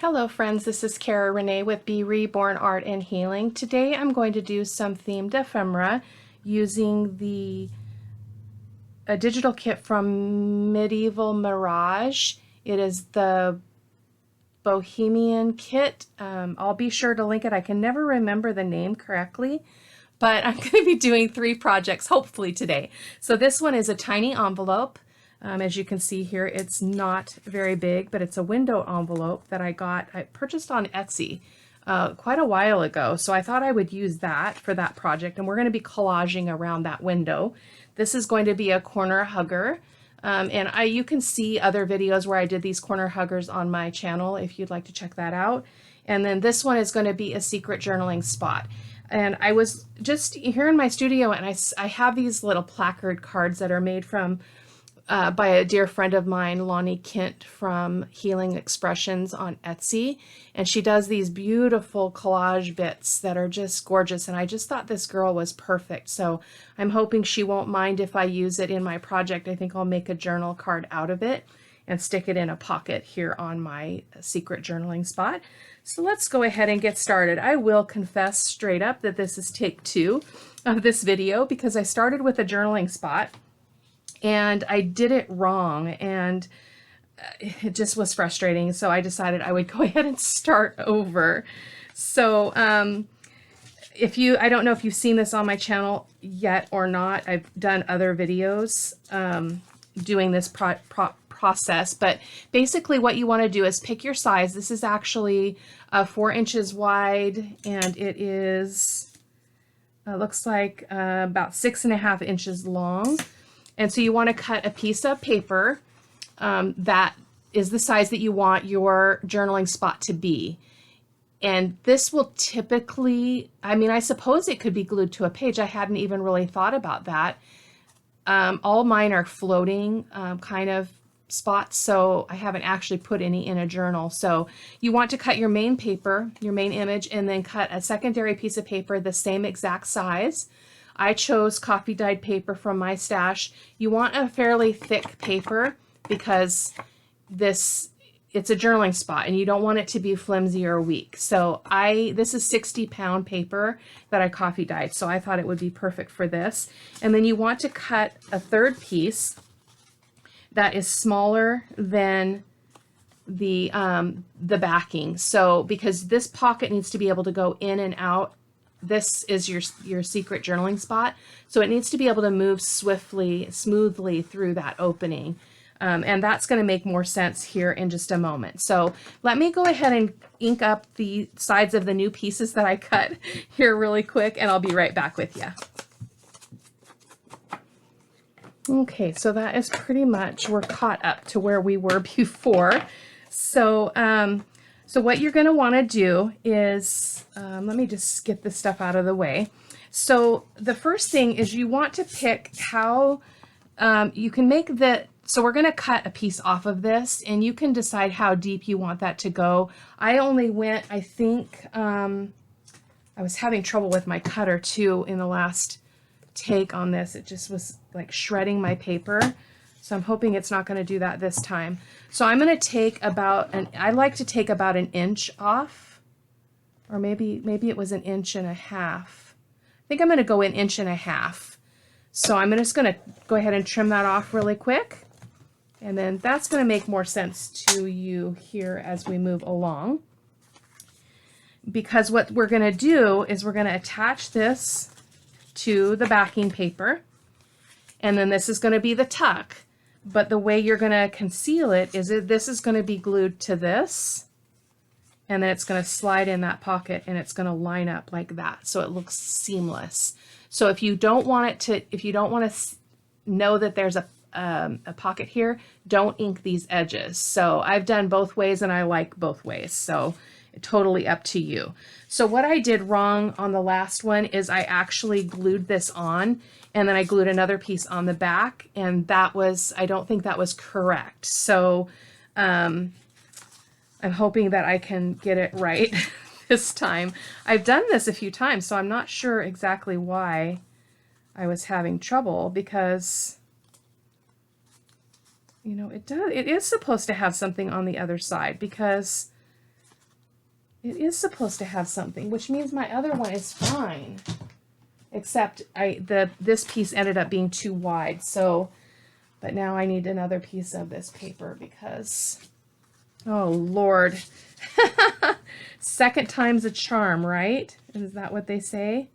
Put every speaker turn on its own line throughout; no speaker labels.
Hello friends, this is Cara-Renee with B.Reborn Art and Healing. Today I'm going to do some themed ephemera using a digital kit from Medieval Mirage. It is the Bohemian kit. I'll be sure to link it. I can never remember the name correctly, but I'm going to be doing 3 projects hopefully today. So this one is a tiny envelope. As you can see here, it's not very big, but it's a window envelope that I purchased on Etsy quite a while ago. So I thought I would use that for that project, and we're going to be collaging around that window. This is going to be a corner hugger, and you can see other videos where I did these corner huggers on my channel if you'd like to check that out. And then this one is going to be a secret journaling spot. And I was just here in my studio, and I have these little placard cards that are made from by a dear friend of mine, Lonnie Kent from Healing Expressions on Etsy. And she does these beautiful collage bits that are just gorgeous. And I just thought this girl was perfect. So I'm hoping she won't mind if I use it in my project. I think I'll make a journal card out of it and stick it in a pocket here on my secret journaling spot. So let's go ahead and get started. I will confess straight up that this is take 2 of this video because I started with a journaling spot and I did it wrong, and it just was frustrating. So I decided I would go ahead and start over. So I don't know if you've seen this on my channel yet or not. I've done other videos doing this process, but basically what you want to do is pick your size. This is actually 4 inches wide, and it is, looks like about 6.5 inches long. And so you want to cut a piece of paper that is the size that you want your journaling spot to be. And this will typically, I suppose it could be glued to a page. I hadn't even really thought about that. All mine are floating kind of spots, so I haven't actually put any in a journal. So you want to cut your main paper, your main image, and then cut a secondary piece of paper the same exact size. I chose coffee dyed paper from my stash. You want a fairly thick paper because it's a journaling spot and you don't want it to be flimsy or weak. So this is 60-pound paper that I coffee dyed, so I thought it would be perfect for this. And then you want to cut a third piece that is smaller than the backing. So because this pocket needs to be able to go in and out. This is your secret journaling spot, so it needs to be able to move smoothly through that opening, and that's going to make more sense here in just a moment. So let me go ahead and ink up the sides of the new pieces that I cut here really quick, and I'll be right back with you. Okay, so that is pretty much, we're caught up to where we were before. So So what you're going to want to do is, let me just get this stuff out of the way. So the first thing is you want to pick how you can make so we're going to cut a piece off of this, and you can decide how deep you want that to go. I only went, I think, I was having trouble with my cutter too in the last take on this. It just was like shredding my paper. So I'm hoping it's not going to do that this time. So I'm going to take I like to take about 1 inch off, or maybe it was 1.5 inches. I think I'm going to go 1.5 inches. So I'm just going to go ahead and trim that off really quick. And then that's going to make more sense to you here as we move along. Because what we're going to do is we're going to attach this to the backing paper. And then this is going to be the tuck. But the way you're going to conceal it is this is going to be glued to this, and then it's going to slide in that pocket, and it's going to line up like that, so it looks seamless. So if you don't want to know that there's a pocket here, don't ink these edges. So I've done both ways, and I like both ways. So totally up to you. So what I did wrong on the last one is I actually glued this on, and then I glued another piece on the back, and I don't think that was correct. So I'm hoping that I can get it right this time. I've done this a few times, so I'm not sure exactly why I was having trouble, because it is supposed to have something on the other side, because It is supposed to have something, which means my other one is fine. Except this piece ended up being too wide, so, but now I need another piece of this paper because, oh Lord. Second time's a charm, right? Is that what they say?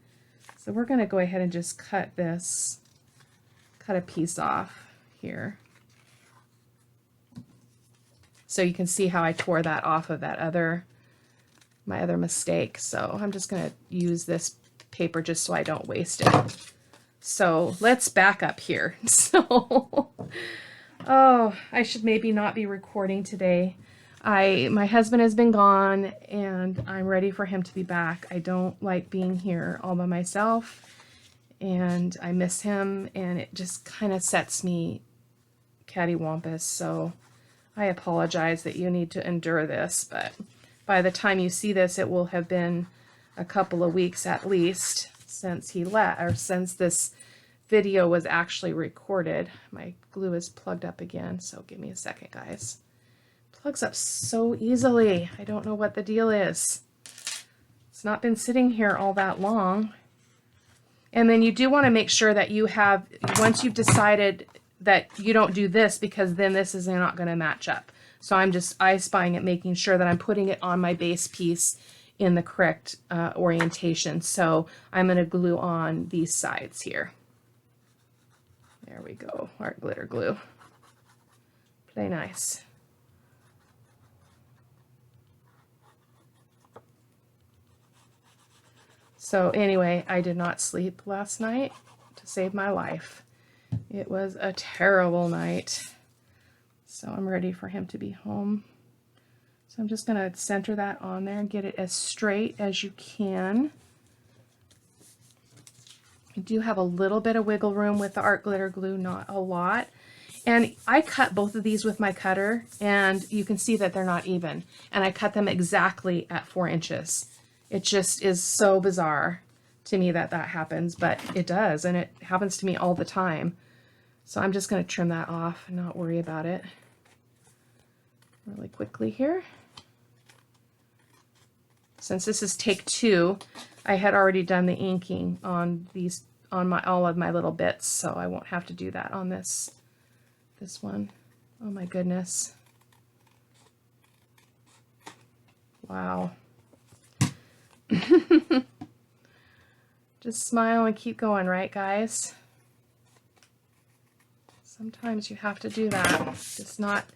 So we're going to go ahead and just cut a piece off here. So you can see how I tore that off of my other mistake. So I'm just going to use this paper just so I don't waste it. So let's back up here. So, oh, I should maybe not be recording today. My husband has been gone and I'm ready for him to be back. I don't like being here all by myself and I miss him and it just kind of sets me cattywampus. So I apologize that you need to endure this, but by the time you see this, it will have been a couple of weeks at least since he left, or since this video was actually recorded. My glue is plugged up again, so give me a second, guys. Plugs up so easily. I don't know what the deal is. It's not been sitting here all that long. And then you do want to make sure that you have, once you've decided that you don't do this, because then this is not going to match up. So I'm just eye-spying it, making sure that I'm putting it on my base piece in the correct orientation. So I'm going to glue on these sides here. There we go, art glitter glue. Play nice. So anyway, I did not sleep last night to save my life. It was a terrible night. So I'm ready for him to be home. So I'm just going to center that on there and get it as straight as you can. I do have a little bit of wiggle room with the art glitter glue, not a lot. And I cut both of these with my cutter and you can see that they're not even. And I cut them exactly at 4 inches. It just is so bizarre to me that that happens, but it does, and it happens to me all the time. So I'm just going to trim that off and not worry about it really quickly here. Since this is take 2, I had already done the inking on these, on all of my little bits, so I won't have to do that on this one. Oh my goodness. Wow. Just smile and keep going, right, guys? Sometimes you have to do that. Just not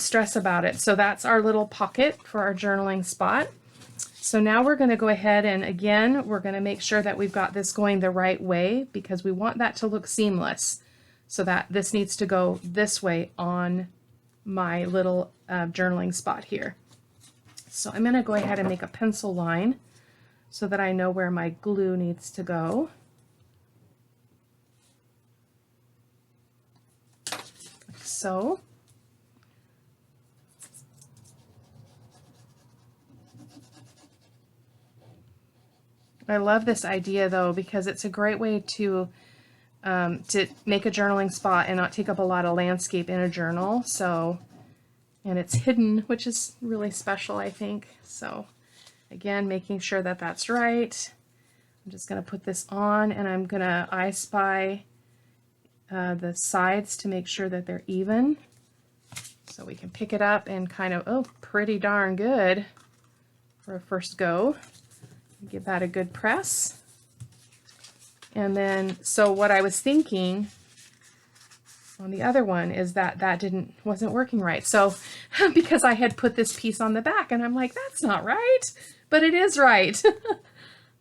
stress about it. So that's our little pocket for our journaling spot. So now we're going to go ahead and again, we're going to make sure that we've got this going the right way because we want that to look seamless. So that this needs to go this way on my little journaling spot here. So I'm going to go ahead and make a pencil line so that I know where my glue needs to go. Like so. I love this idea though because it's a great way to make a journaling spot and not take up a lot of landscape in a journal. So, and it's hidden, which is really special, I think. So again, making sure that that's right. I'm just going to put this on and I'm going to I spy the sides to make sure that they're even. So we can pick it up and kind of, oh, pretty darn good for a first go. Give that a good press. And then, so what I was thinking on the other one is that wasn't working right. So because I had put this piece on the back and I'm like, that's not right, but it is right.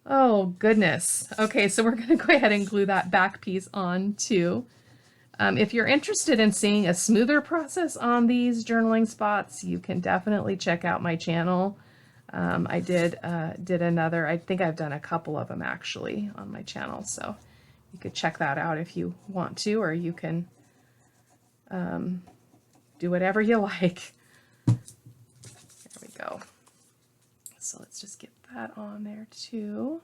Oh goodness. Okay, so we're going to go ahead and glue that back piece on too. If you're interested in seeing a smoother process on these journaling spots, you can definitely check out my channel. I did another, I think I've done a couple of them actually on my channel, so you could check that out if you want to, or you can do whatever you like. There we go. So let's just get that on there too,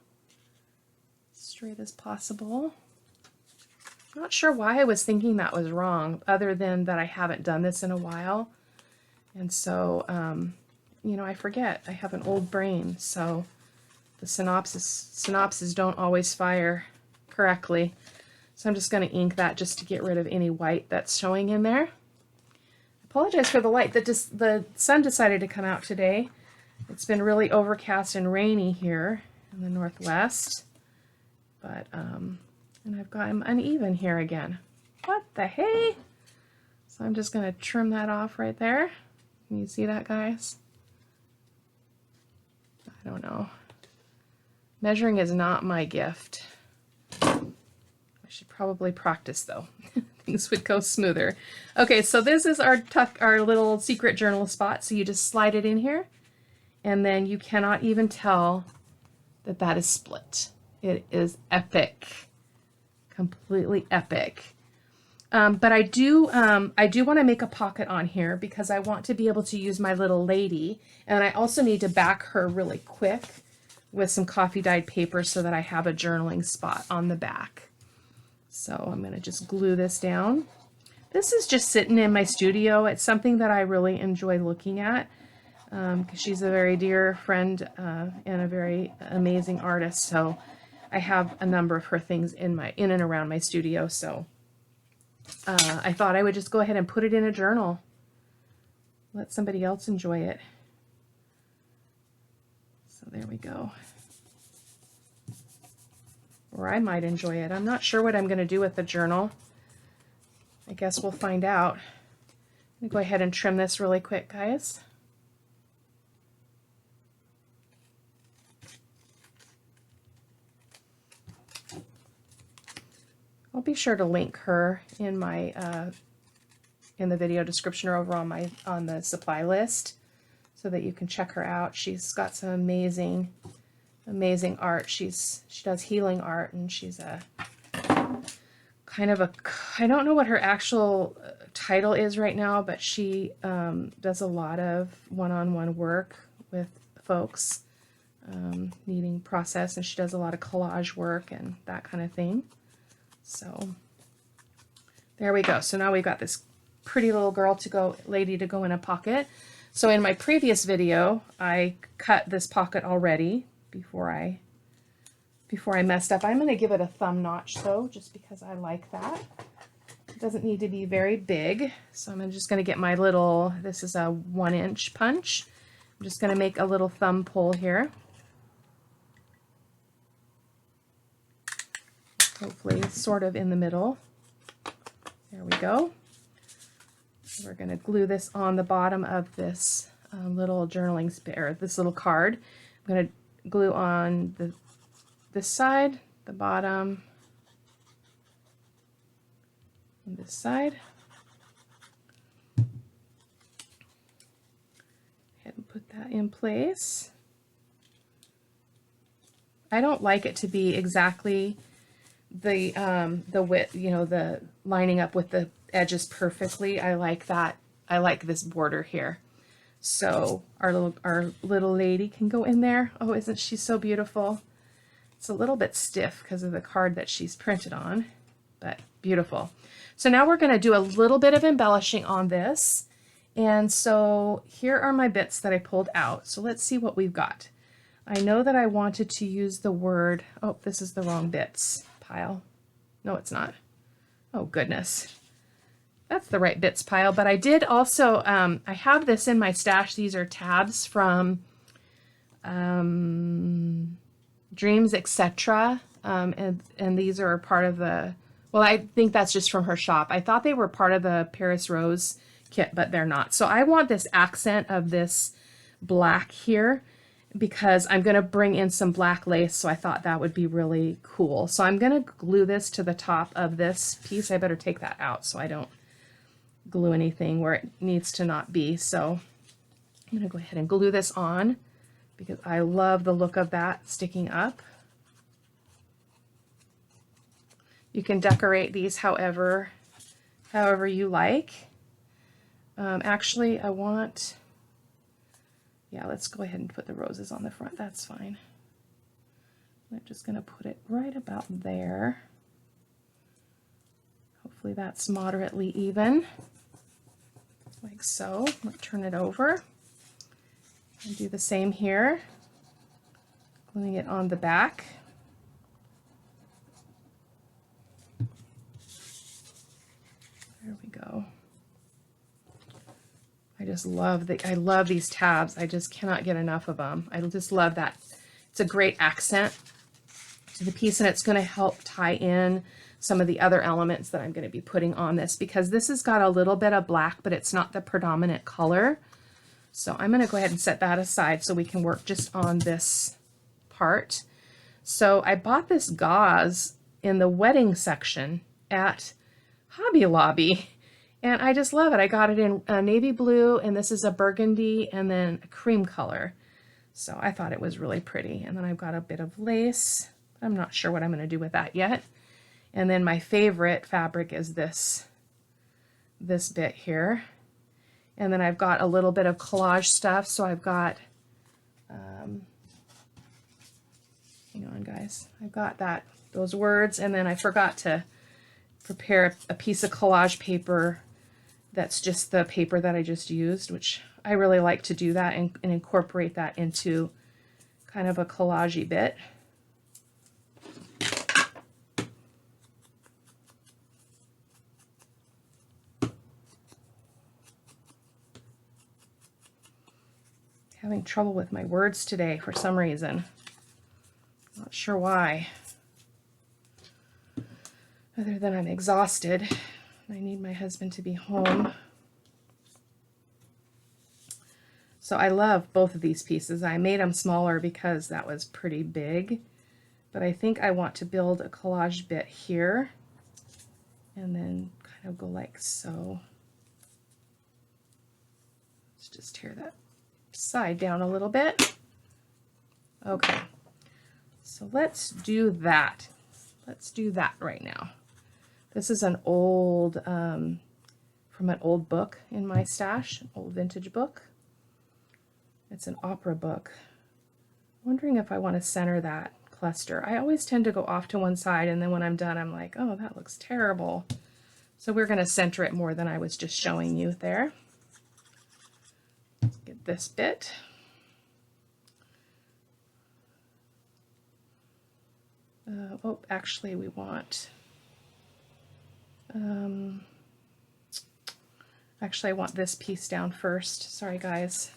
straight as possible. I'm not sure why I was thinking that was wrong, other than that I haven't done this in a while, and so you know, I forget. I have an old brain, so the synopses don't always fire correctly. So I'm just going to ink that just to get rid of any white that's showing in there. Apologize for the light. The sun decided to come out today. It's been really overcast and rainy here in the Northwest. But, and I've got him uneven here again. What the hey? So I'm just going to trim that off right there. Can you see that, guys? I don't know. Measuring is not my gift. I should probably practice, though. Things would go smoother. Okay, so this is our little secret journal spot. So you just slide it in here, and then you cannot even tell that that is split. It is epic, completely epic. But I do want to make a pocket on here because I want to be able to use my little lady, and I also need to back her really quick with some coffee dyed paper so that I have a journaling spot on the back. So I'm going to just glue this down. This is just sitting in my studio. It's something that I really enjoy looking at because she's a very dear friend and a very amazing artist. So I have a number of her things in and around my studio. So I thought I would just go ahead and put it in a journal. Let somebody else enjoy it. So there we go. Or I might enjoy it. I'm not sure what I'm going to do with the journal. I guess we'll find out. I'm going to go ahead and trim this really quick, guys. I'll be sure to link her in my in the video description or over on the supply list so that you can check her out. She's got some amazing art. She does healing art, and she's a kind of I don't know what her actual title is right now, but she does a lot of one-on-one work with folks needing process, and she does a lot of collage work and that kind of thing. So there we go. So now we've got this pretty little lady to go in a pocket. So in my previous video, I cut this pocket already before I messed up. I'm going to give it a thumb notch though, just because I like that. It doesn't need to be very big. So I'm just going to get my little, this is a 1-inch punch. I'm just going to make a little thumb pull here. Hopefully sort of in the middle. There we go. We're going to glue this on the bottom of this little journaling spare, this little card. I'm going to glue on this side, the bottom, and this side. Go ahead and put that in place. I don't like it to be exactly the width, you know, the lining up with the edges perfectly. I like that. I like this border here. So our little lady can go in there. Oh, isn't she so beautiful? It's a little bit stiff because of the card that she's printed on, but beautiful. So now we're going to do a little bit of embellishing on this. And so here are my bits that I pulled out. So let's see what we've got. I know that I wanted to use the word, oh, this is the wrong bits pile. No, it's not. Oh, goodness. That's the right bits pile, but I did also, I have this in my stash. These are tabs from Dreams, etc. And these are part of the, well, I think that's just from her shop. I thought they were part of the Paris Rose kit, but they're not. So I want this accent of this black here because I'm going to bring in some black lace. So I thought that would be really cool. So I'm going to glue this to the top of this piece. I better take that out so I don't glue anything where it needs to not be. So I'm going to go ahead and glue this on because I love the look of that sticking up. You can decorate these however you like. Actually, I want, yeah, let's go ahead and put the roses on the front. That's fine. I'm just going to put it right about there. Hopefully that's moderately even, like so. Let's turn it over. And do the same here, gluing it on the back. There we go. I love these tabs. I just cannot get enough of them. I just love that. It's a great accent to the piece, and it's going to help tie in some of the other elements that I'm going to be putting on this, because this has got a little bit of black, but it's not the predominant color. So I'm going to go ahead and set that aside so we can work just on this part. So I bought this gauze in the wedding section at Hobby Lobby, and I just love it. I got it in a navy blue, and this is a burgundy, and then a cream color. So I thought it was really pretty. And then I've got a bit of lace. I'm not sure what I'm going to do with that yet. And then my favorite fabric is this bit here. And then I've got a little bit of collage stuff. So I've got, hang on guys, I've got those words, and then I forgot to prepare a piece of collage paper that's just the paper that I just used, which I really like to do that and incorporate that into kind of a collage-y bit. Having trouble with my words today for some reason. Not sure why. Other than I'm exhausted. I need my husband to be home. So I love both of these pieces. I made them smaller because that was pretty big. But I think I want to build a collage bit here. And then kind of go like so. Let's just tear that side down a little bit. Okay, so let's do that. Let's do that right now. This is an old, from an old book in my stash, an old vintage book. It's an opera book. I'm wondering if I want to center that cluster. I always tend to go off to one side, and then when I'm done, I'm like, oh, that looks terrible. So we're going to center it more than I was just showing you there. Let's get this bit. Oh, actually we want, actually I want this piece down first. Sorry guys.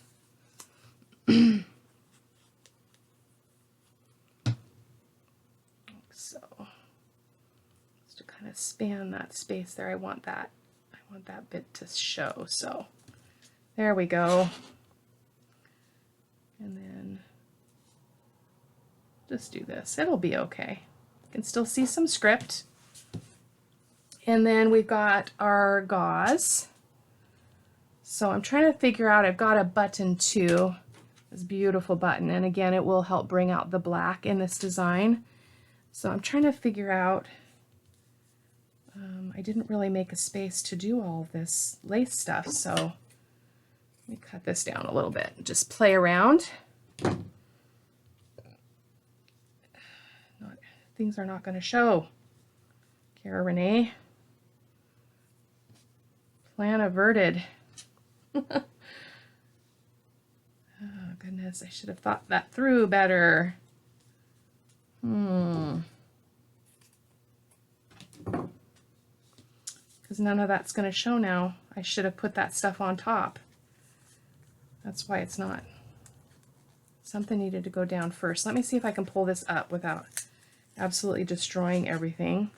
So, just to kind of span that space there, I want that bit to show. So there we go. And then just do this. It'll be okay. You can still see some script. And then we've got our gauze. So I'm trying to figure out, I've got a button too, this beautiful button. And again, it will help bring out the black in this design. So I'm trying to figure out, I didn't really make a space to do all of this lace stuff. So let me cut this down a little bit and just play around. Things are not going to show. Cara-Renee. Plan averted. Oh goodness, I should have thought that through better. Because none of that's going to show now. I should have put that stuff on top. That's why it's not. Something needed to go down first. Let me see if I can pull this up without absolutely destroying everything.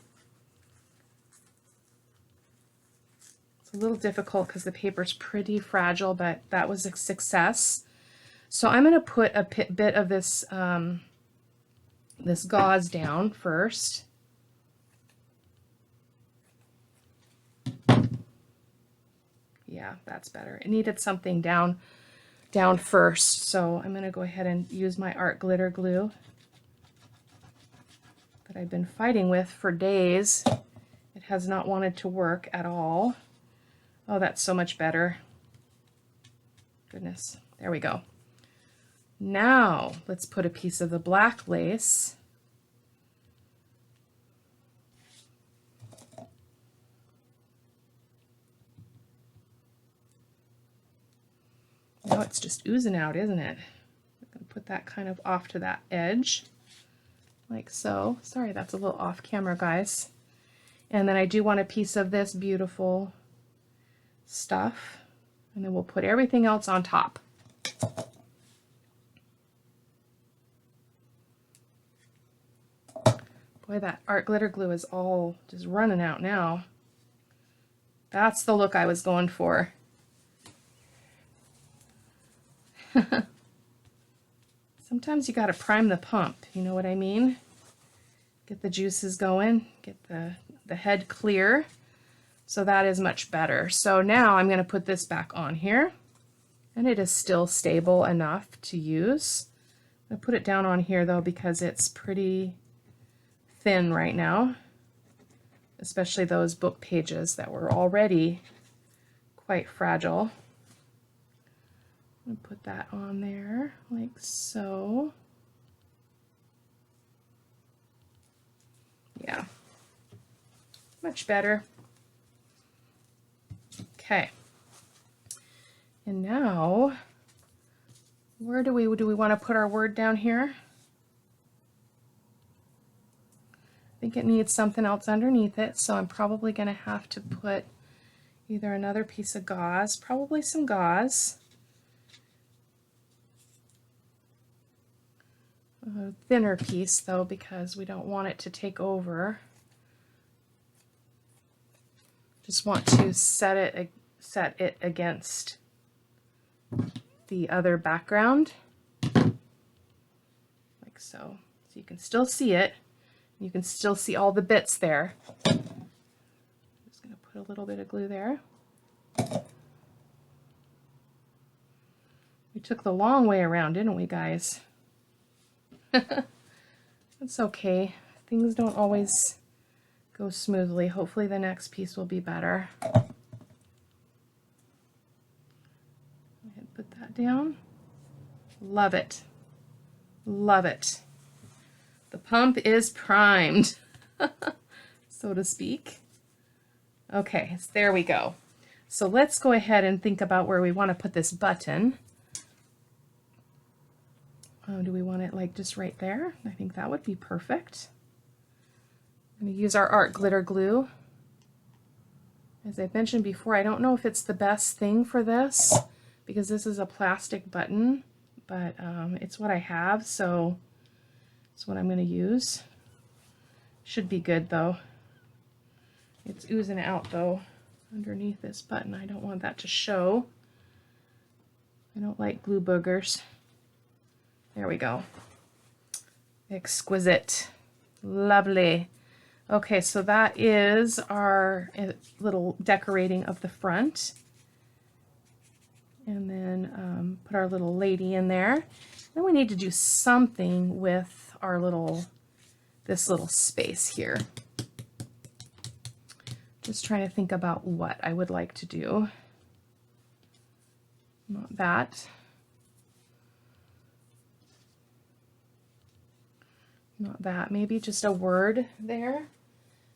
It's a little difficult because the paper's pretty fragile, but that was a success. So I'm going to put a bit of this this gauze down first. Yeah, that's better. It needed something down first, so I'm going to go ahead and use my art glitter glue that I've been fighting with for days. It has not wanted to work at all. Oh, that's so much better. Goodness, there we go. Now let's put a piece of the black lace Now it's just oozing out, isn't it? I'm going to put that kind of off to that edge, like so. Sorry, that's a little off camera, guys. And then I do want a piece of this beautiful stuff, and then we'll put everything else on top. Boy, that art glitter glue is all just running out now. That's the look I was going for. Sometimes you got to prime the pump, you know what I mean? Get the juices going, get the head clear. So that is much better. So now I'm going to put this back on here, and it is still stable enough to use. I'm going to put it down on here though because it's pretty thin right now, especially those book pages that were already quite fragile. I'm going to put that on there like so. Yeah, much better. Okay, and now where do we want to put our word down here? I think it needs something else underneath it, so I'm probably going to have to put either another piece of gauze, probably some gauze, a thinner piece though because we don't want it to take over. Just want to set it against the other background, like so. So you can still see it. You can still see all the bits there. I'm just going to put a little bit of glue there. We took the long way around, didn't we, guys? That's okay. Things don't always go smoothly. Hopefully the next piece will be better. Go ahead and put that down. Love it. Love it. The pump is primed, so to speak. Okay, so there we go. So let's go ahead and think about where we want to put this button. Do we want it like just right there? I think that would be perfect. I'm going to use our art glitter glue. As I've mentioned before, I don't know if it's the best thing for this because this is a plastic button, but it's what I have, so it's what I'm going to use. Should be good though. It's oozing out though underneath this button. I don't want that to show. I don't like glue boogers. There we go. Exquisite. Lovely. Okay, so that is our little decorating of the front. And then put our little lady in there. Then we need to do something with our this little space here. Just trying to think about what I would like to do. Not that. Not that. Maybe just a word there.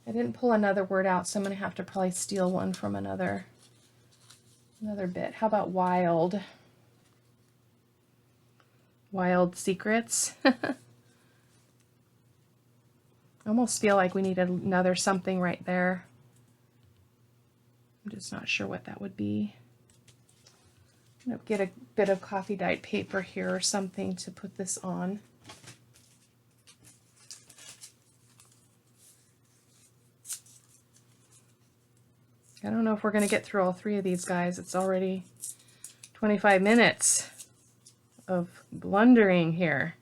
I didn't pull another word out, so I'm going to have to probably steal one from another bit. How about wild? Wild secrets. I almost feel like we need another something right there. I'm just not sure what that would be. I'm going to get a bit of coffee dyed paper here or something to put this on. I don't know if we're going to get through all three of these guys. It's already 25 minutes of blundering here.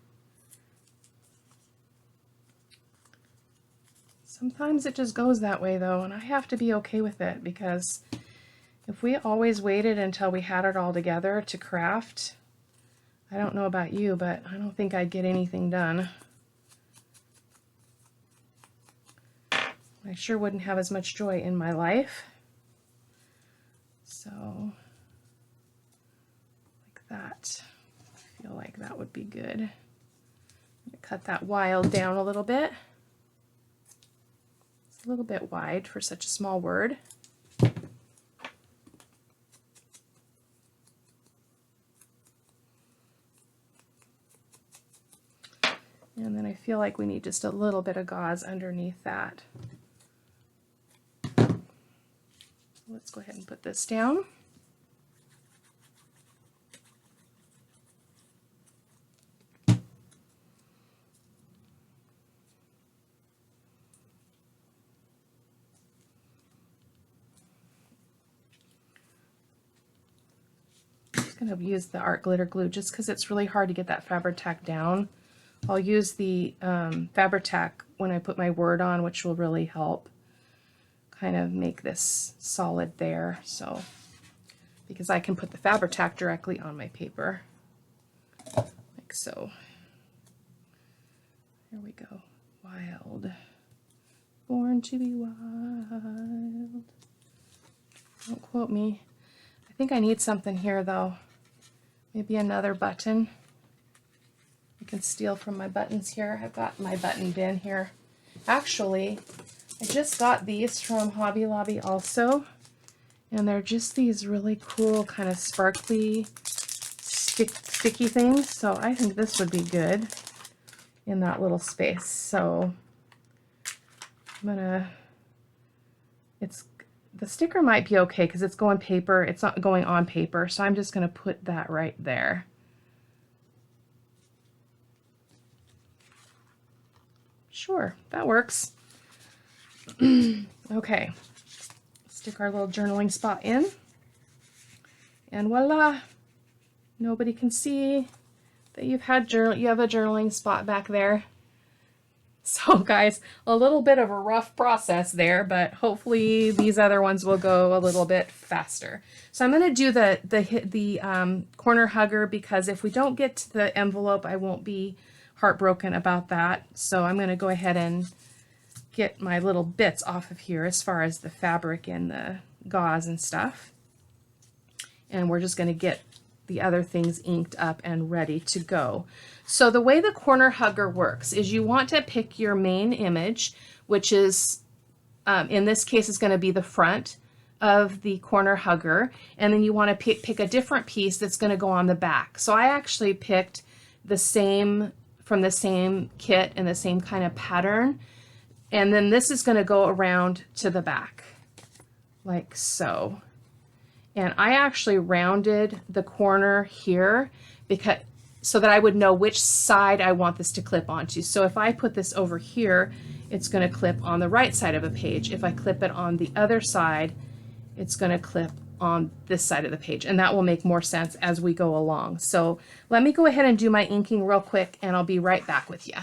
Sometimes it just goes that way though, and I have to be okay with it because if we always waited until we had it all together to craft, I don't know about you, but I don't think I'd get anything done. I sure wouldn't have as much joy in my life. So, like that. I feel like that would be good. I'm going to cut that wild down a little bit. It's a little bit wide for such a small word. And then I feel like we need just a little bit of gauze underneath that. Let's go ahead and put this down. I'm going to use the art glitter glue just because it's really hard to get that Fabri-Tac down. I'll use the Fabri-Tac when I put my word on, which will really help kind of make this solid there. So, because I can put the Fabri-Tac directly on my paper, like so. Here we go. Wild. Born to be wild. Don't quote me. I think I need something here though. Maybe another button. I can steal from my buttons here. I've got my button bin here. Actually, I just got these from Hobby Lobby also. And they're just these really cool kind of sparkly sticky things. So I think this would be good in that little space. So I'm gonna, the sticker might be okay because it's going paper. It's not going on paper. So I'm just gonna put that right there. Sure, that works. Okay, stick our little journaling spot in. And voila, nobody can see that you have a journaling spot back there. So guys, a little bit of a rough process there, but hopefully these other ones will go a little bit faster. So I'm going to do the corner hugger because if we don't get to the envelope, I won't be heartbroken about that. So I'm going to go ahead and get my little bits off of here as far as the fabric and the gauze and stuff. And we're just going to get the other things inked up and ready to go. So the way the corner hugger works is you want to pick your main image, which is, in this case, is going to be the front of the corner hugger. And then you want to pick a different piece that's going to go on the back. So I actually picked the same, from the same kit and the same kind of pattern. And then this is going to go around to the back, like so. And I actually rounded the corner here because so that I would know which side I want this to clip onto. So if I put this over here, it's going to clip on the right side of a page. If I clip it on the other side, it's going to clip on this side of the page. And that will make more sense as we go along. So let me go ahead and do my inking real quick and I'll be right back with you.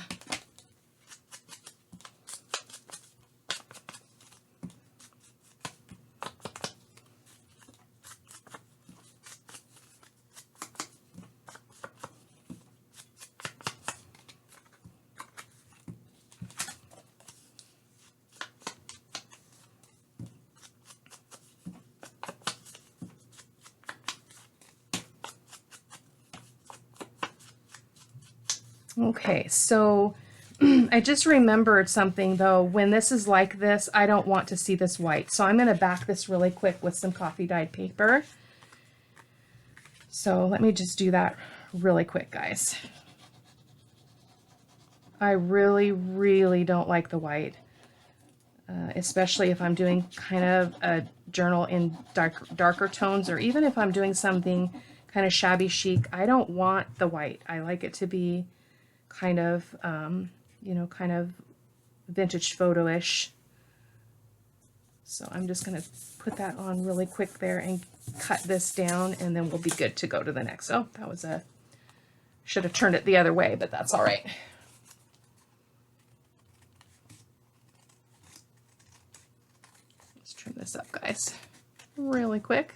Okay, so I just remembered something though. When this is like this, I don't want to see this white. So I'm going to back this really quick with some coffee dyed paper. So let me just do that really quick, guys. I really, really don't like the white, especially if I'm doing kind of a journal in darker tones, or even if I'm doing something kind of shabby chic. I don't want the white. I like it to be kind of, you know, kind of vintage photo-ish. So I'm just going to put that on really quick there and cut this down, and then we'll be good to go to the next. Oh, that was should have turned it the other way, but that's all right. Let's trim this up, guys, really quick.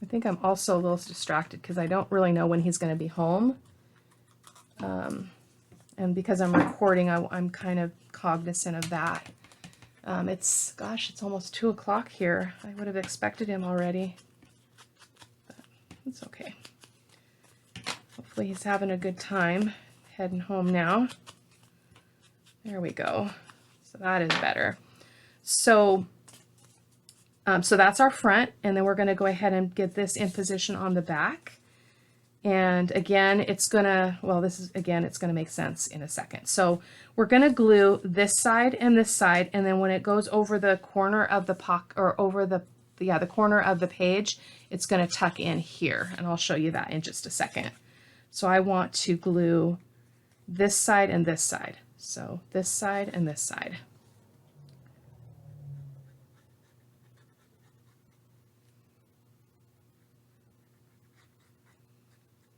I think I'm also a little distracted because I don't really know when he's going to be home. And because I'm recording, I'm kind of cognizant of that. Gosh, it's almost 2 o'clock here. I would have expected him already, but it's okay. Hopefully he's having a good time heading home now. There we go. So that is better. So So that's our front, and then we're going to go ahead and get this in position on the back. And again, it's gonna, well, this is, again, it's gonna make sense in a second. So we're gonna glue this side, and then when it goes over the corner of the pocket, or over the corner of the page, it's gonna tuck in here, and I'll show you that in just a second. So I want to glue this side and this side. So this side and this side.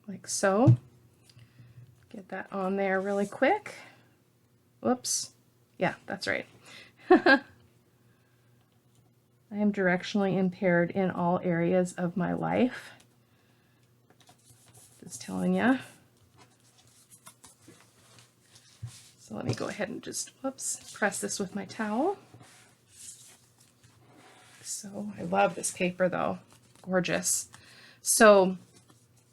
Like so. Get that on there really quick. Whoops. Yeah, that's right. I am directionally impaired in all areas of my life. Just telling you. So let me go ahead and just, whoops, press this with my towel. So I love this paper though. Gorgeous. So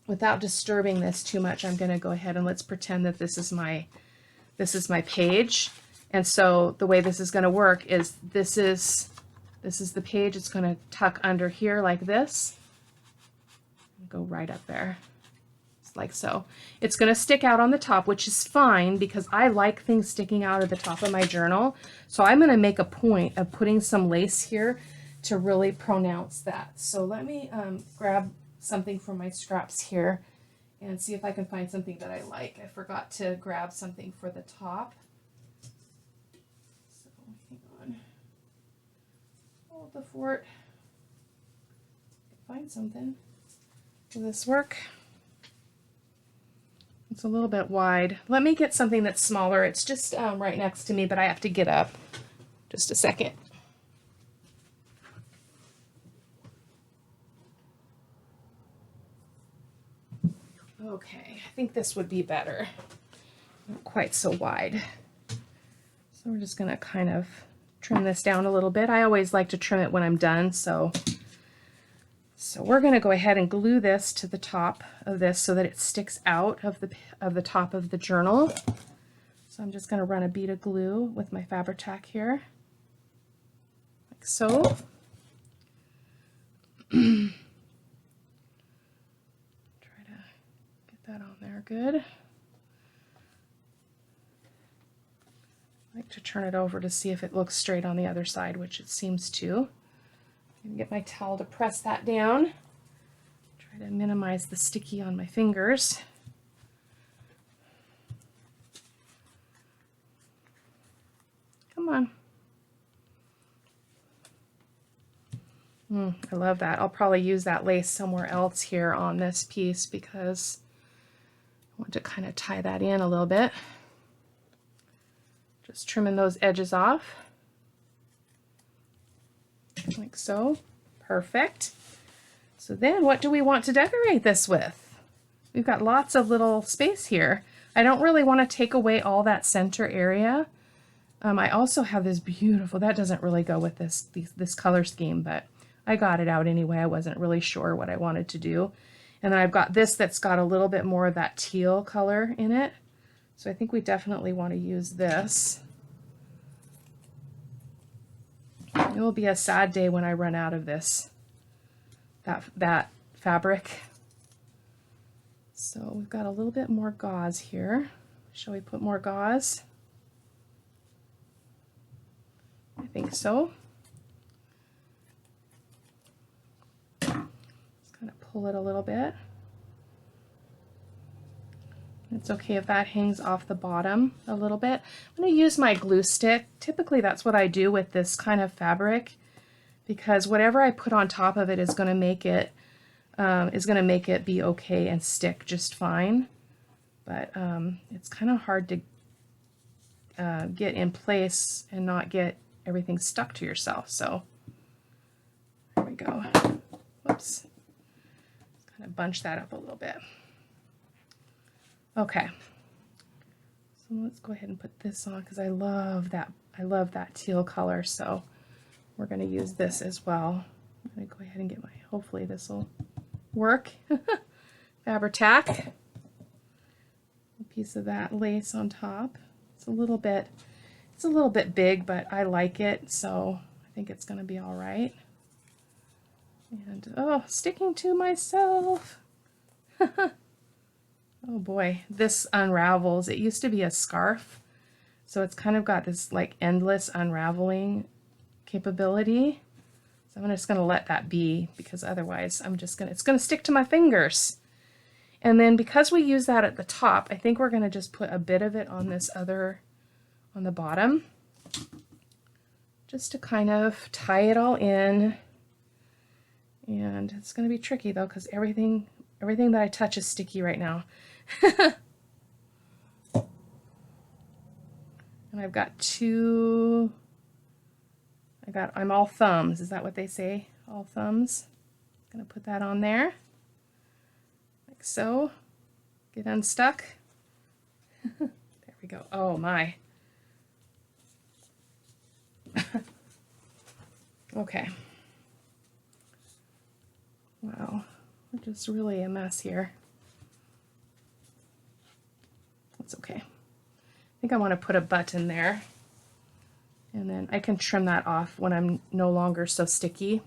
without disturbing this too much, I'm going to go ahead and let's pretend that this is my page. And so the way this is going to work is this is the page. It's going to tuck under here like this. Go right up there. Just like so. It's going to stick out on the top, which is fine because I like things sticking out of the top of my journal. So I'm going to make a point of putting some lace here to really pronounce that. So let me grab something from my scraps here and see if I can find something that I like. I forgot to grab something for the top. So hang on. Hold the fort. Find something. Will this work? It's a little bit wide. Let me get something that's smaller. It's just right next to me, but I have to get up. Just a second. Okay, I think this would be better. Not quite so wide. So we're just going to kind of trim this down a little bit. I always like to trim it when I'm done, so we're going to go ahead and glue this to the top of this so that it sticks out of the top of the journal. So I'm just going to run a bead of glue with my Fabri-Tac here, like so. That on there good. I like to turn it over to see if it looks straight on the other side, which it seems to. I'm going to get my towel to press that down. Try to minimize the sticky on my fingers. Come on. I love that. I'll probably use that lace somewhere else here on this piece because I want to kind of tie that in a little bit. Just trimming those edges off. Like so. Perfect. So then what do we want to decorate this with? We've got lots of little space here. I don't really want to take away all that center area. I also have this beautiful, that doesn't really go with this color scheme, but I got it out anyway. I wasn't really sure what I wanted to do. And then I've got this that's got a little bit more of that teal color in it. So I think we definitely want to use this. It will be a sad day when I run out of this, that fabric. So we've got a little bit more gauze here. Shall we put more gauze? I think so. Kind of pull it a little bit. It's okay if that hangs off the bottom a little bit. I'm going to use my glue stick. Typically that's what I do with this kind of fabric because whatever I put on top of it is going to make it be okay and stick just fine. But it's kind of hard to get in place and not get everything stuck to yourself. So there we go. Whoops. Kind of bunch that up a little bit. Okay. So let's go ahead and put this on because I love that teal color. So we're going to use this as well. I'm going to go ahead and get my, hopefully this will work. Fabri-Tac. A piece of that lace on top. It's a little bit big, but I like it, so I think it's going to be all right. And oh, sticking to myself. Oh boy, this unravels. It used to be a scarf, so it's kind of got this like endless unraveling capability. So I'm just gonna let that be, because otherwise it's gonna stick to my fingers. And then because we use that at the top, I think we're gonna just put a bit of it on this other, on the bottom, just to kind of tie it all in. And it's gonna be tricky though, because everything that I touch is sticky right now. And I've got I'm all thumbs. Is that what they say? All thumbs. Gonna put that on there, like so. Get unstuck. There we go. Oh my. Okay. Wow, we're just really a mess here. That's okay. I think I want to put a button there, and then I can trim that off when I'm no longer so sticky.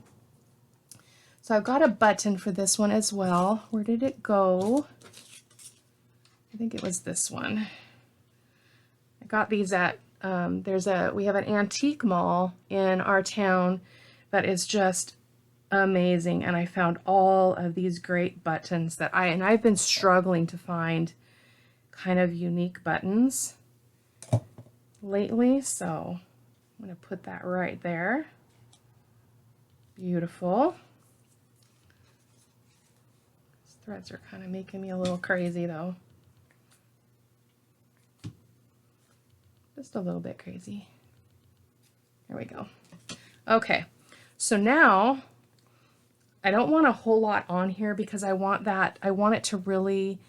So I've got a button for this one as well. Where did it go? I think it was this one. I got these at, we have an antique mall in our town that is just amazing, and I found all of these great buttons that I've been struggling to find kind of unique buttons lately, so I'm going to put that right there. Beautiful. These threads are kind of making me a little crazy though. Just a little bit crazy. There we go. Okay, so now I don't want a whole lot on here because I want it to really,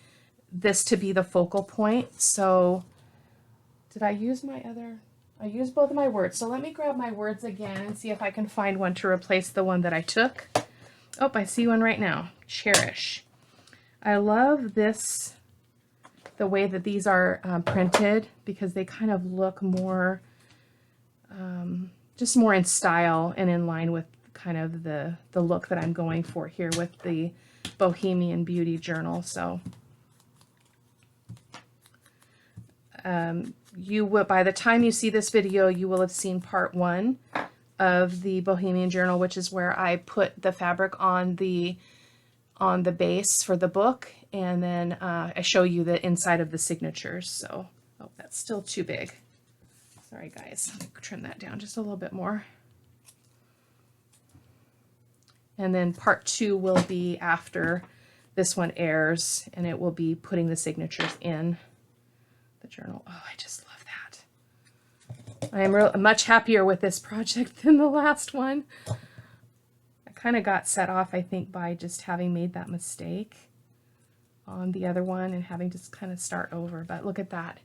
this to be the focal point. So did I use I used both of my words. So let me grab my words again and see if I can find one to replace the one that I took. Oh, I see one right now. Cherish. I love this, the way that these are printed, because they kind of look more, just more in style and in line with kind of the look that I'm going for here with the Bohemian Beauty Journal. So by the time you see this video, you will have seen part 1 of the Bohemian Journal, which is where I put the fabric on the base for the book, and then I show you the inside of the signatures. So, oh, that's still too big. Sorry guys, let me trim that down just a little bit more. And then part 2 will be after this one airs, and it will be putting the signatures in the journal. Oh, I just love that. I am much happier with this project than the last one. I kind of got set off, I think, by just having made that mistake on the other one and having to kind of start over. But look at that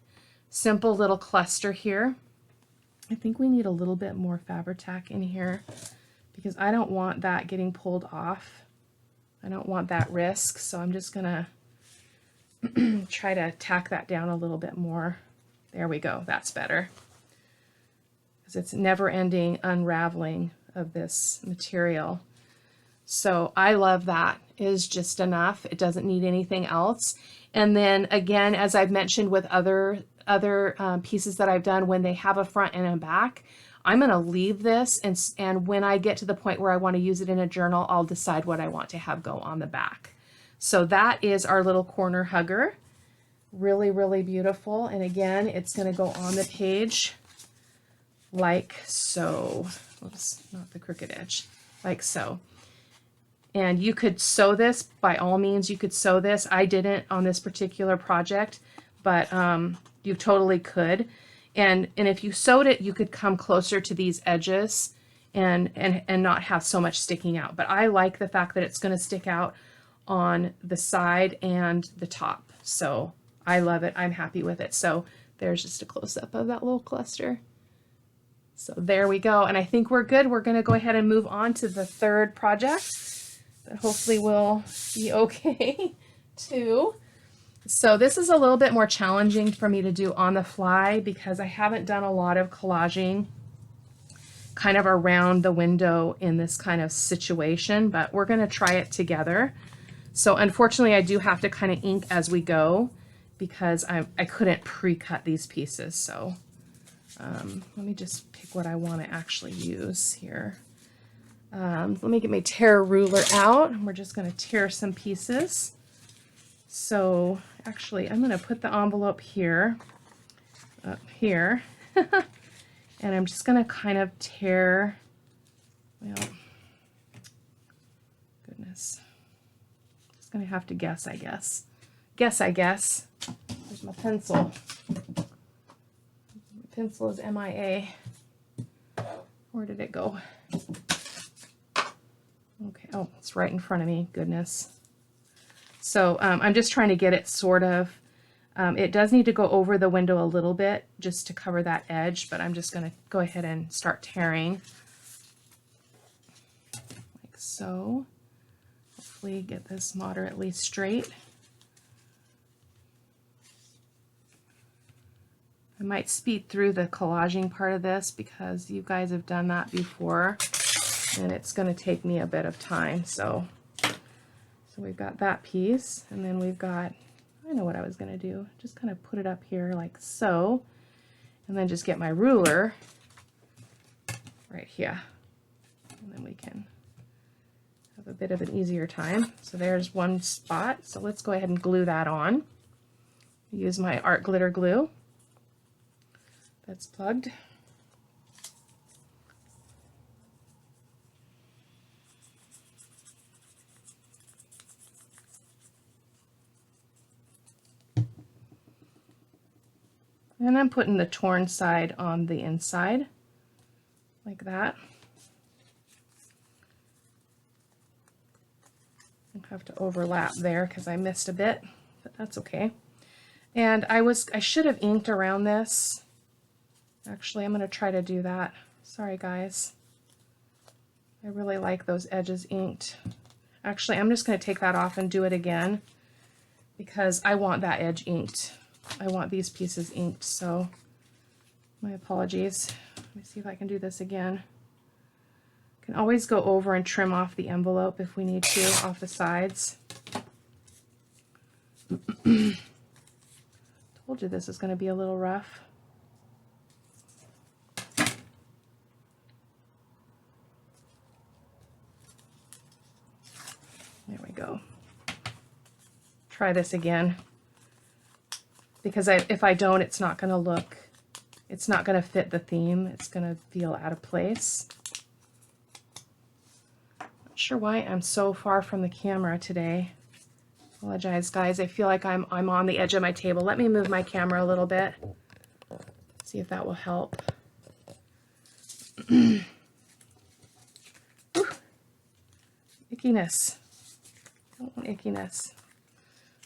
simple little cluster here. I think we need a little bit more Fabri-Tac in here, because I don't want that getting pulled off. I don't want that risk, so I'm just gonna try to tack that down a little bit more. There we go, that's better. Because it's never-ending unraveling of this material. So I love that. It is just enough. It doesn't need anything else. And then again, as I've mentioned with other pieces that I've done, when they have a front and a back, I'm going to leave this, and when I get to the point where I want to use it in a journal, I'll decide what I want to have go on the back. So that is our little corner hugger. Really, really beautiful. And again, it's going to go on the page like so. Oops, not the crooked edge. Like so. And you could sew this, by all means, you could sew this. I didn't on this particular project, but you totally could. And if you sewed it, you could come closer to these edges and not have so much sticking out. But I like the fact that it's going to stick out on the side and the top. So I love it. I'm happy with it. So there's just a close-up of that little cluster. So there we go. And I think we're good. We're going to go ahead and move on to the third project that hopefully will be okay too. So this is a little bit more challenging for me to do on the fly, because I haven't done a lot of collaging kind of around the window in this kind of situation, but we're going to try it together. So unfortunately, I do have to kind of ink as we go because I couldn't pre-cut these pieces. So let me just pick what I want to actually use here. Let me get my tear ruler out, and we're just going to tear some pieces. So actually, I'm going to put the envelope here, up here, and I'm just going to kind of tear, well, goodness, just going to have to guess, I guess. I guess. There's my pencil. My pencil is MIA. Where did it go? Okay, oh, it's right in front of me, goodness. So I'm just trying to get it sort of, it does need to go over the window a little bit just to cover that edge, but I'm just going to go ahead and start tearing like so. Hopefully get this moderately straight. I might speed through the collaging part of this because you guys have done that before and it's going to take me a bit of time. So we've got that piece, and then we've got, I know what I was going to do, just kind of put it up here like so, and then just get my ruler right here, and then we can have a bit of an easier time. So there's one spot, so let's go ahead and glue that on. Use my art glitter glue that's plugged. And I'm putting the torn side on the inside, like that. I have to overlap there because I missed a bit, but that's okay. And I should have inked around this. Actually, I'm going to try to do that. Sorry, guys. I really like those edges inked. Actually, I'm just going to take that off and do it again because I want that edge inked. I want these pieces inked, so my apologies. Let me see if I can do this again. Can always go over and trim off the envelope if we need to, off the sides. Told you this is going to be a little rough. There we go. Try this again. Because if I don't, it's not going to look, it's not going to fit the theme. It's going to feel out of place. Not sure why I'm so far from the camera today. Apologize, guys. I feel like I'm on the edge of my table. Let me move my camera a little bit. See if that will help. Ooh. Ickiness. Don't want ickiness.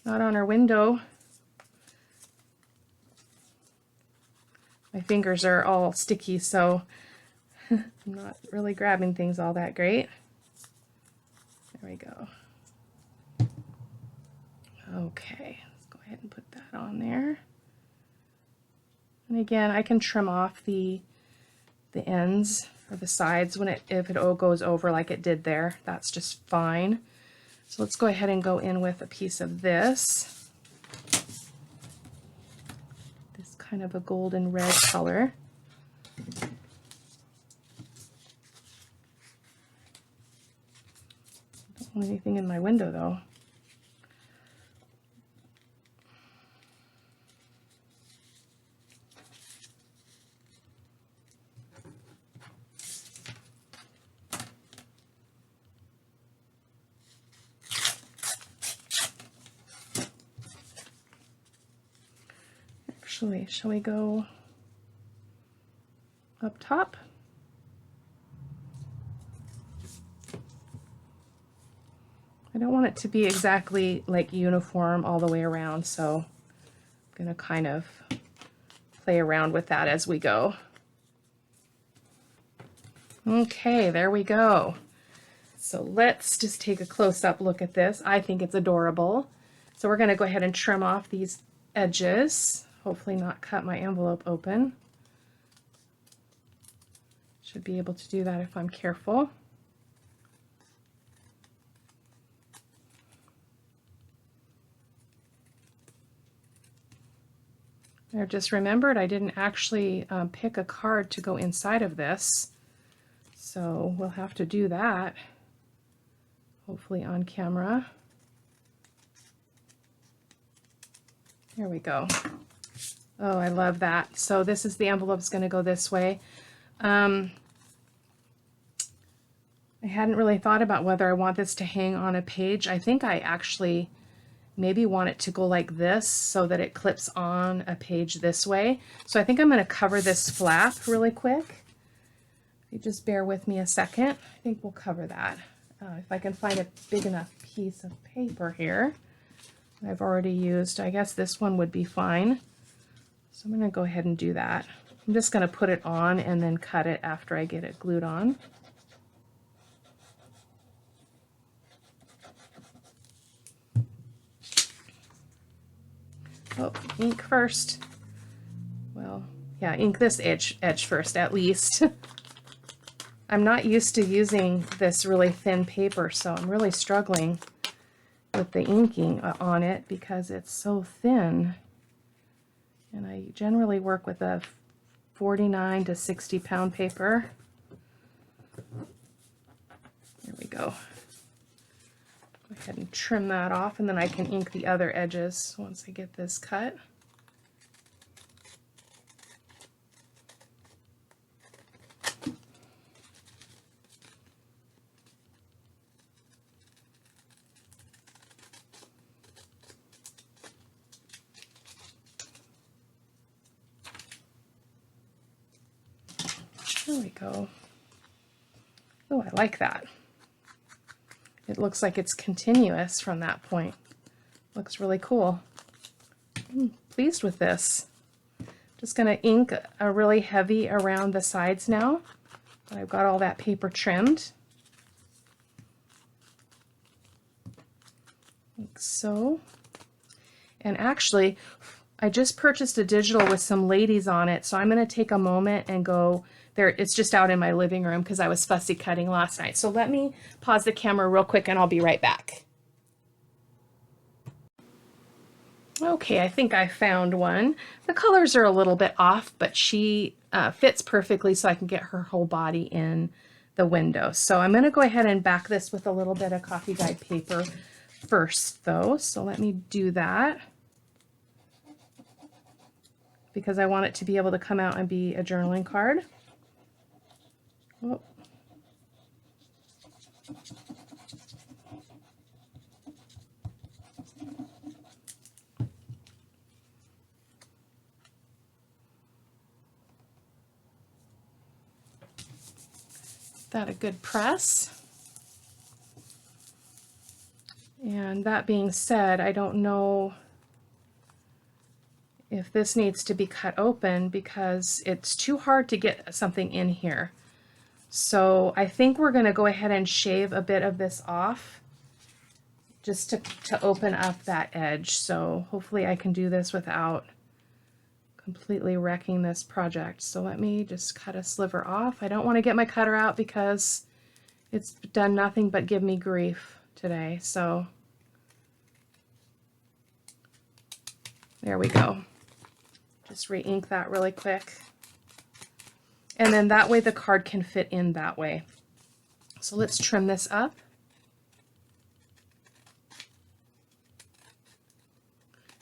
Not on our window. My fingers are all sticky, so I'm not really grabbing things all that great. There we go. Okay, let's go ahead and put that on there. And again, I can trim off the ends or the sides when if it all goes over like it did there. That's just fine. So let's go ahead and go in with a piece of this. Kind of a golden red color. Don't want anything in my window though. Actually, shall we go up top? I don't want it to be exactly like uniform all the way around, so I'm going to kind of play around with that as we go. Okay, there we go. So let's just take a close-up look at this. I think it's adorable. So we're going to go ahead and trim off these edges. Hopefully not cut my envelope open. Should be able to do that if I'm careful. I just remembered I didn't actually pick a card to go inside of this, so we'll have to do that, hopefully on camera. There we go. Oh, I love that. So this is the envelope, it's going to go this way. I hadn't really thought about whether I want this to hang on a page. I think I actually maybe want it to go like this so that it clips on a page this way. So I think I'm going to cover this flap really quick. If you just bear with me a second, I think we'll cover that. If I can find a big enough piece of paper here. I've already used, I guess this one would be fine. So I'm going to go ahead and do that. I'm just going to put it on and then cut it after I get it glued on. Oh, ink first. Well, yeah, ink this edge first at least. I'm not used to using this really thin paper, so I'm really struggling with the inking on it because it's so thin. And I generally work with a 49 to 60 pound paper. There we go. Go ahead and trim that off, and then I can ink the other edges once I get this cut. There we go. Oh, I like that. It looks like it's continuous from that point. Looks really cool. I'm pleased with this. Just going to ink a really heavy around the sides now. I've got all that paper trimmed. Like so. And actually, I just purchased a digital with some ladies on it, so I'm going to take a moment and go there. It's just out in my living room because I was fussy cutting last night. So let me pause the camera real quick and I'll be right back. Okay, I think I found one. The colors are a little bit off, but she fits perfectly so I can get her whole body in the window. So I'm going to go ahead and back this with a little bit of coffee dyed paper first though. So let me do that, because I want it to be able to come out and be a journaling card. Oh. That a good press. And that being said, I don't know if this needs to be cut open because it's too hard to get something in here. So I think we're going to go ahead and shave a bit of this off just to open up that edge. So hopefully I can do this without completely wrecking this project. So let me just cut a sliver off. I don't want to get my cutter out because it's done nothing but give me grief today. So there we go. Just re-ink that really quick. And then that way the card can fit in that way. So let's trim this up.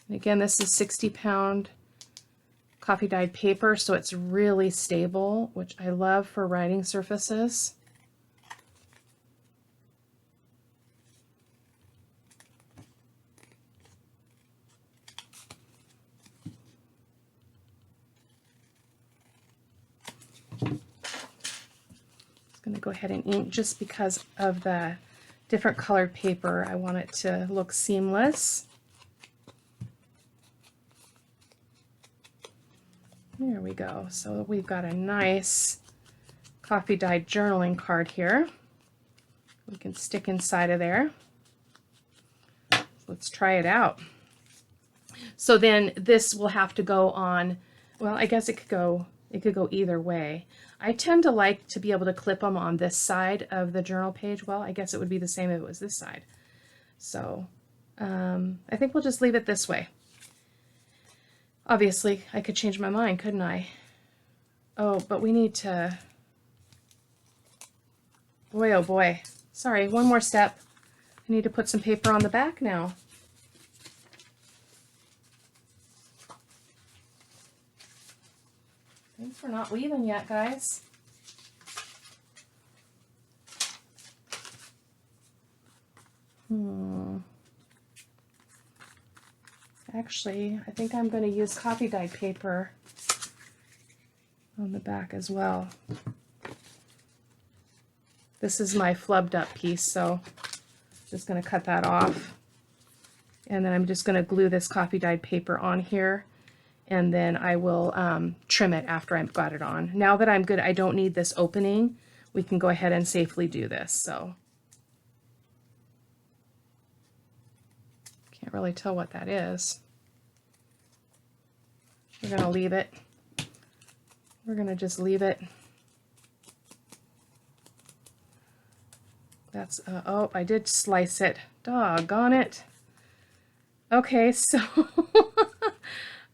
And again, this is 60 pound coffee dyed paper, so it's really stable, which I love for writing surfaces. Going to go ahead and ink just because of the different colored paper. I want it to look seamless. There we go. So we've got a nice coffee dyed journaling card here. We can stick inside of there. Let's try it out. So then this will have to go on, well, I guess it could go It could go either way. I tend to like to be able to clip them on this side of the journal page. Well, I guess it would be the same if it was this side. So I think we'll just leave it this way. Obviously, I could change my mind, couldn't I? Oh, but we need to... Boy, oh boy. Sorry, one more step. I need to put some paper on the back now. Thanks for not leaving yet, guys. Actually, I think I'm going to use copy dyed paper on the back as well. This is my flubbed up piece, so I'm just going to cut that off. And then I'm just going to glue this copy dyed paper on here, and then I will trim it after I've got it on. Now that I'm good, I don't need this opening. We can go ahead and safely do this. So can't really tell what that is. We're going to leave it. We're going to just leave it. That's, oh, I did slice it. Doggone it. Okay, so,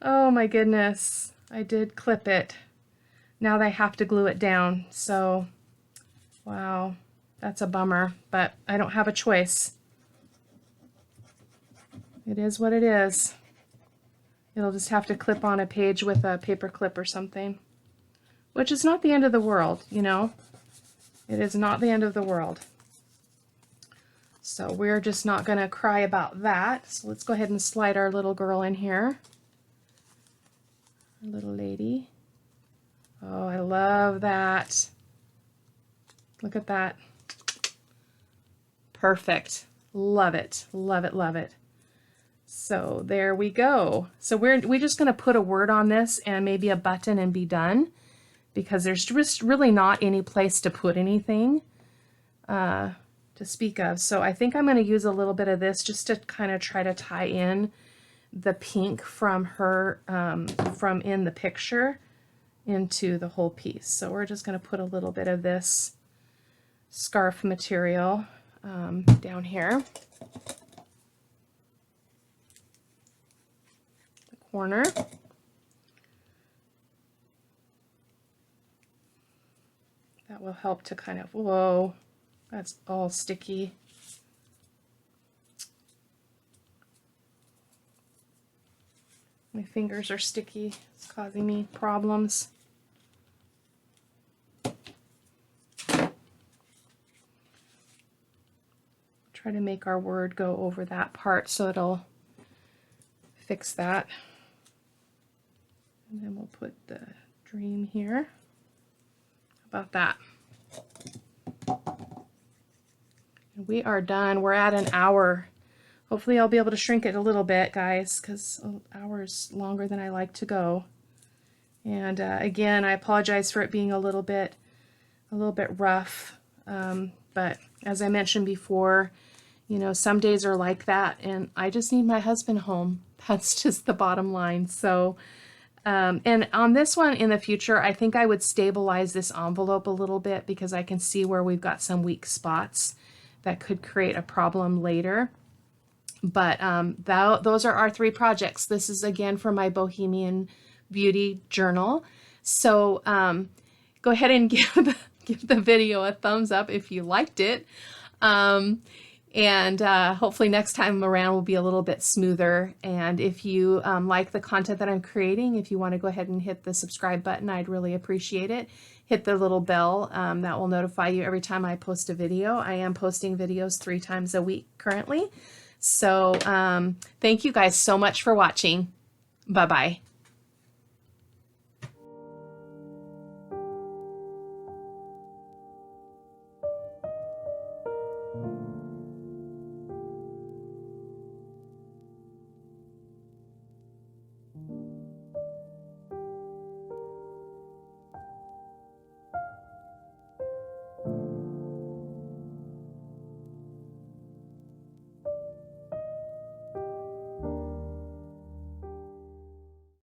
oh my goodness, I did clip it. Now I have to glue it down. So, wow, that's a bummer, but I don't have a choice. It is what it is. It'll just have to clip on a page with a paper clip or something, which is not the end of the world, you know. It is not the end of the world. So we're just not going to cry about that. So let's go ahead and slide our little girl in here. Our little lady. Oh, I love that. Look at that. Perfect. Love it. Love it. Love it. So there we go. So we're just going to put a word on this and maybe a button and be done, because there's just really not any place to put anything to speak of. So I think I'm going to use a little bit of this just to kind of try to tie in the pink from her, from in the picture into the whole piece. So we're just going to put a little bit of this scarf material down here. Corner. That will help to kind of, whoa, that's all sticky. My fingers are sticky. It's causing me problems. Try to make our word go over that part so it'll fix that. And then we'll put the dream here. How about that? We are done. We're at an hour. Hopefully I'll be able to shrink it a little bit, guys, because an hour is longer than I like to go. And again, I apologize for it being a little bit rough. But as I mentioned before, you know, some days are like that, and I just need my husband home. That's just the bottom line. So, and on this one in the future, I think I would stabilize this envelope a little bit, because I can see where we've got some weak spots that could create a problem later. But those are our 3 projects. This is again from my Bohemian Beauty Journal. So go ahead and give the video a thumbs up if you liked it. And hopefully next time around will be a little bit smoother. And if you like the content that I'm creating, if you want to go ahead and hit the subscribe button, I'd really appreciate it. Hit the little bell that will notify you every time I post a video. I am posting videos 3 times a week currently. So thank you guys so much for watching. Bye-bye.